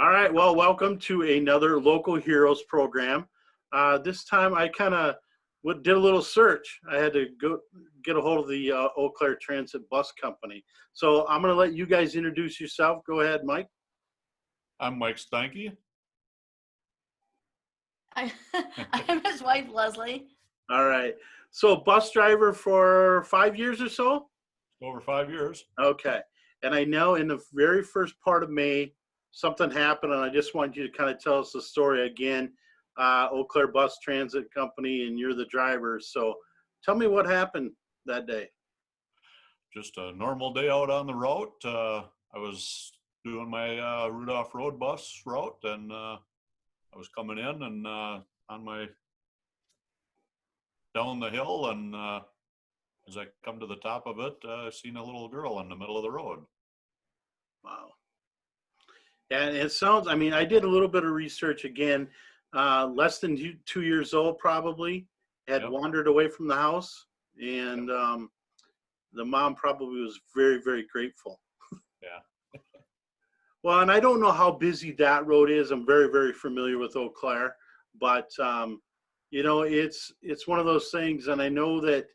All right, well, welcome to another Local Heroes program. This time I kind of did a little search. I had to go get a hold of the Eau Claire Transit Bus Company. So I'm going to let you guys introduce yourself. Go ahead, Mike. I'm Mike Steinke. I'm his wife, Leslie. All right. So bus driver for 5 years or so? Over 5 years. Okay. And I know in the very first part of May, something happened, and I just want you to kind of tell us the story again. Eau Claire Bus Transit Company, and you're the driver. So tell me what happened that day. Just a normal day out on the route. I was doing my Rudolph Road bus route, and I was coming in and on my down the hill, and as I come to the top of it, I seen a little girl in the middle of the road. Wow. And it sounds, I mean, I did a little bit of research again, less than 2 years old probably, had Yep. wandered away from the house, and the mom probably was very, very grateful. Yeah. Well, and I don't know how busy that road is. I'm very, very familiar with Eau Claire, but you know, it's one of those things, and I know that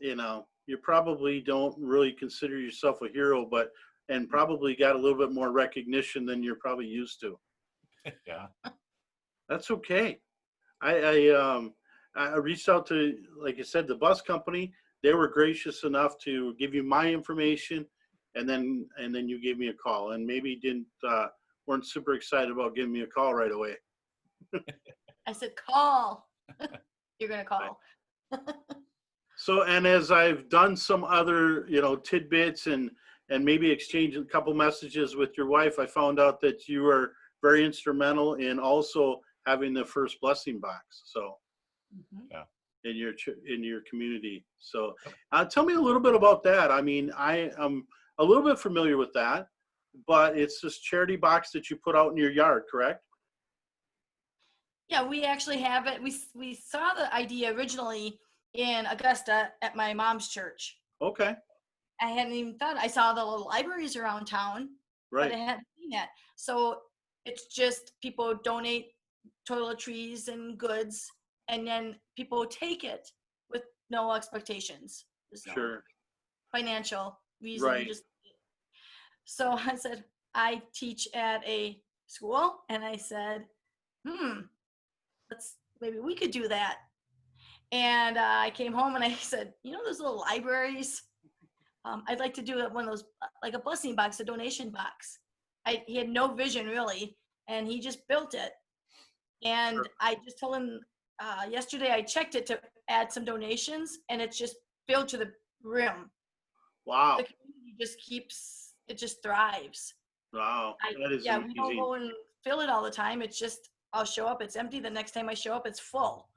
you know, you probably don't really consider yourself a hero, but and probably got a little bit more recognition than you're probably used to. Yeah. That's okay. I reached out to, like I said, the bus company. They were gracious enough to give you my information, and then you gave me a call, and maybe didn't weren't super excited about giving me a call right away. I said, call. You're going to call. So, and as I've done some other, you know, tidbits and maybe exchanged a couple messages with your wife, I found out that you were very instrumental in also having the first blessing box. So, Yeah. in your community. So, tell me a little bit about that. I mean, I am a little bit familiar with that, but it's this charity box that you put out in your yard, correct? Yeah, we actually have it. We saw the idea originally in Augusta at my mom's church. Okay. I hadn't even thought. I saw the little libraries around town, Right. but I hadn't seen that. So it's just people donate toiletries and goods, and then people take it with no expectations. There's no Sure. financial reason. Right. So I said, I teach at a school, and I said, maybe we could do that. And I came home and I said, you know, those little libraries, I'd like to do one of those, like a blessing box, a donation box. He had no vision really, and he just built it. And Sure. I just told him yesterday, I checked it to add some donations, and it's just filled to the rim. Wow. The community just it just thrives. Wow. That is we amazing. don't go and fill it all the time. It's just, I'll show up, it's empty. The next time I show up, it's full.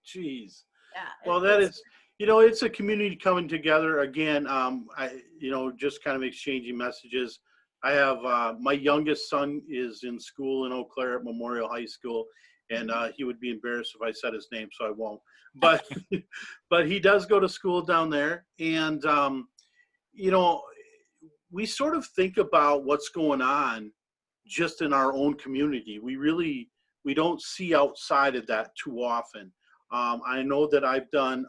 Jeez. Yeah. Well, that is, you know, it's a community coming together again. You know, just kind of exchanging messages. I have my youngest son is in school in Eau Claire at Memorial High School, and he would be embarrassed if I said his name, so I won't. But but he does go to school down there, and you know, we sort of think about what's going on just in our own community. We don't see outside of that too often. I know that I've done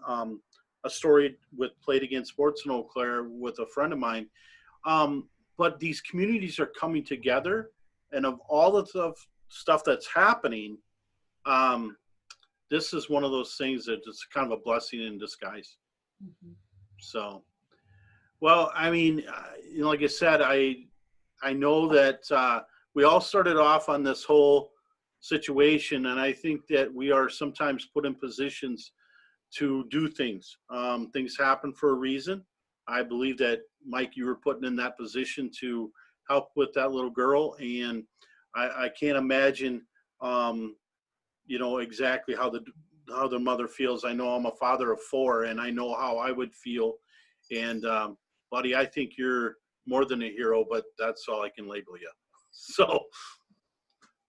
a story with Played Against Sports in Eau Claire with a friend of mine. But these communities are coming together, and of all the stuff that's happening, this is one of those things that it's kind of a blessing in disguise. Mm-hmm. So, well, I mean, you know, like I said, I know that we all started off on this whole situation, and I think that we are sometimes put in positions to do things. Things happen for a reason. I believe that, Mike, you were put in that position to help with that little girl, and I can't imagine, you know, exactly how the mother feels. I know I'm a father of 4, and I know how I would feel. And buddy, I think you're more than a hero, but that's all I can label you. So,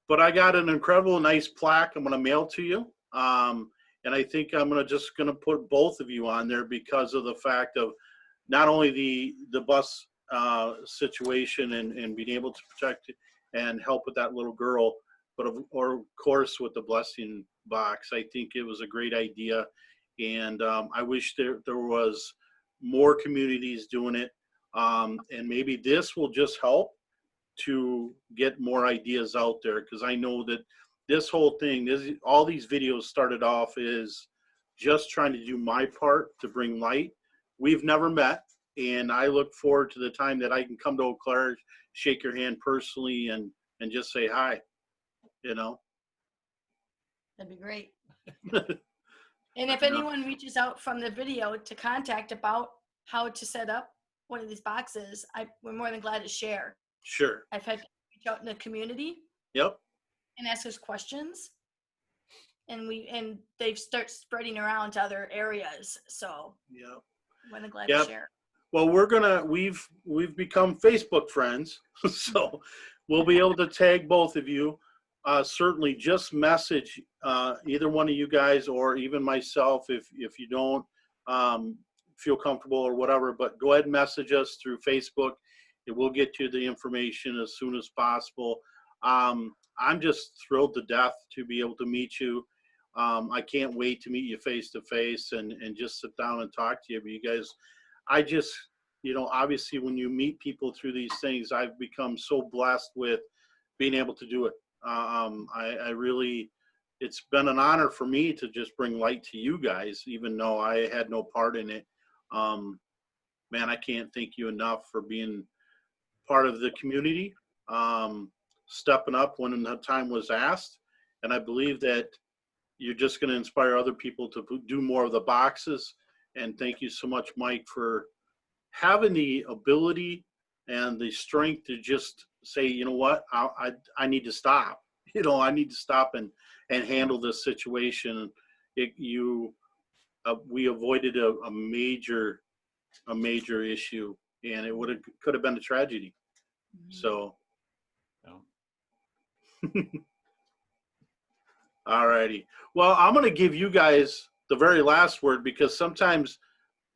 but I got an incredible, nice plaque I'm going to mail to you. And I think I'm just going to put both of you on there because of the fact of not only the bus situation and being able to protect and help with that little girl. But of course, with the blessing box, I think it was a great idea. And I wish there was more communities doing it. And maybe this will just help to get more ideas out there, because I know that this whole thing, all these videos started off is just trying to do my part to bring light. We've never met, and I look forward to the time that I can come to Eau Claire, shake your hand personally, and just say hi. You know, That'd be great. And if anyone reaches out from the video to contact about how to set up one of these boxes, we're more than glad to share. Sure. I've had people reach out in the community Yep. and ask us questions, and they've start spreading around to other areas. So Yep. more than glad Yep. to share. Well, we've become Facebook friends, so we'll be able to tag both of you. Certainly, just message either one of you guys or even myself if you don't feel comfortable or whatever. But go ahead and message us through Facebook. It will get you the information as soon as possible. I'm just thrilled to death to be able to meet you. I can't wait to meet you face to face and just sit down and talk to you. But you guys, I just, obviously when you meet people through these things, I've become so blessed with being able to do it. I really, it's been an honor for me to just bring light to you guys, even though I had no part in it. Man, I can't thank you enough for being part of the community, stepping up when the time was asked. And I believe that you're just going to inspire other people to do more of the boxes. And thank you so much, Mike, for having the ability and the strength to just say, you know what, I need to stop. I need to stop and handle this situation. We avoided a major issue, and it could have been a tragedy. Mm-hmm. So, Yeah. all righty. Well, I'm going to give you guys the very last word, because sometimes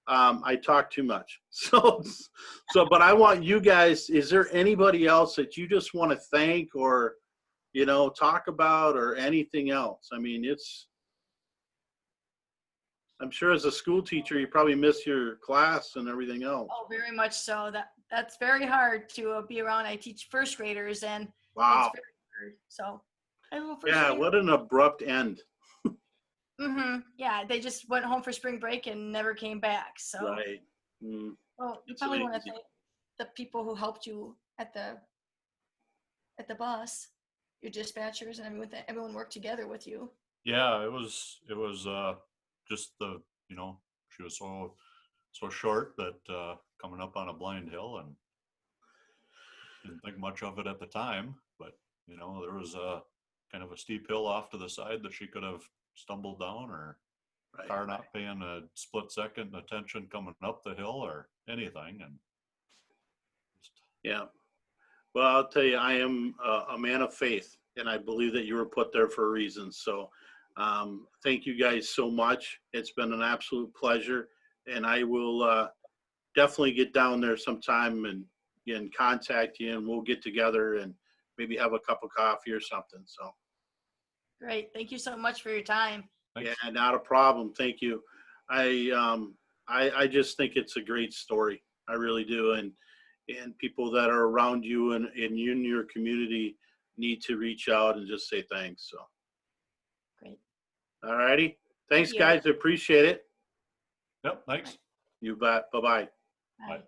I talk too much. But I want you guys, is there anybody else that you just want to thank or, talk about or anything else? I mean, I'm sure as a school teacher, you probably miss your class and everything else. Oh, very much so. That's very hard to be around. I teach first graders, and Wow. it's very hard. So I don't know. Yeah, what an abrupt end. Yeah, they just went home for spring break and never came back. So, Right. well, you It's probably want to amazing. thank the people who helped you at the bus, your dispatchers, and everyone worked together with you. Yeah, it was just she was so short that coming up on a blind hill, and didn't think much of it at the time, but there was a kind of a steep hill off to the side that she could have stumbled down, or Right. car not paying a split second attention coming up the hill or anything. And Yeah. Well, I'll tell you, I am a man of faith, and I believe that you were put there for a reason. So thank you guys so much. It's been an absolute pleasure, and I will definitely get down there sometime and contact you, and we'll get together and maybe have a cup of coffee or something. So Great. Thank you so much for your time. thanks. yeah, not a problem. Thank you. I just think it's a great story. I really do. And people that are around you and in your community need to reach out and just say thanks. So, Great. all righty. Thanks, Thank you. guys. I appreciate it. Yep, thanks. You bet. Bye-bye. Bye. Bye.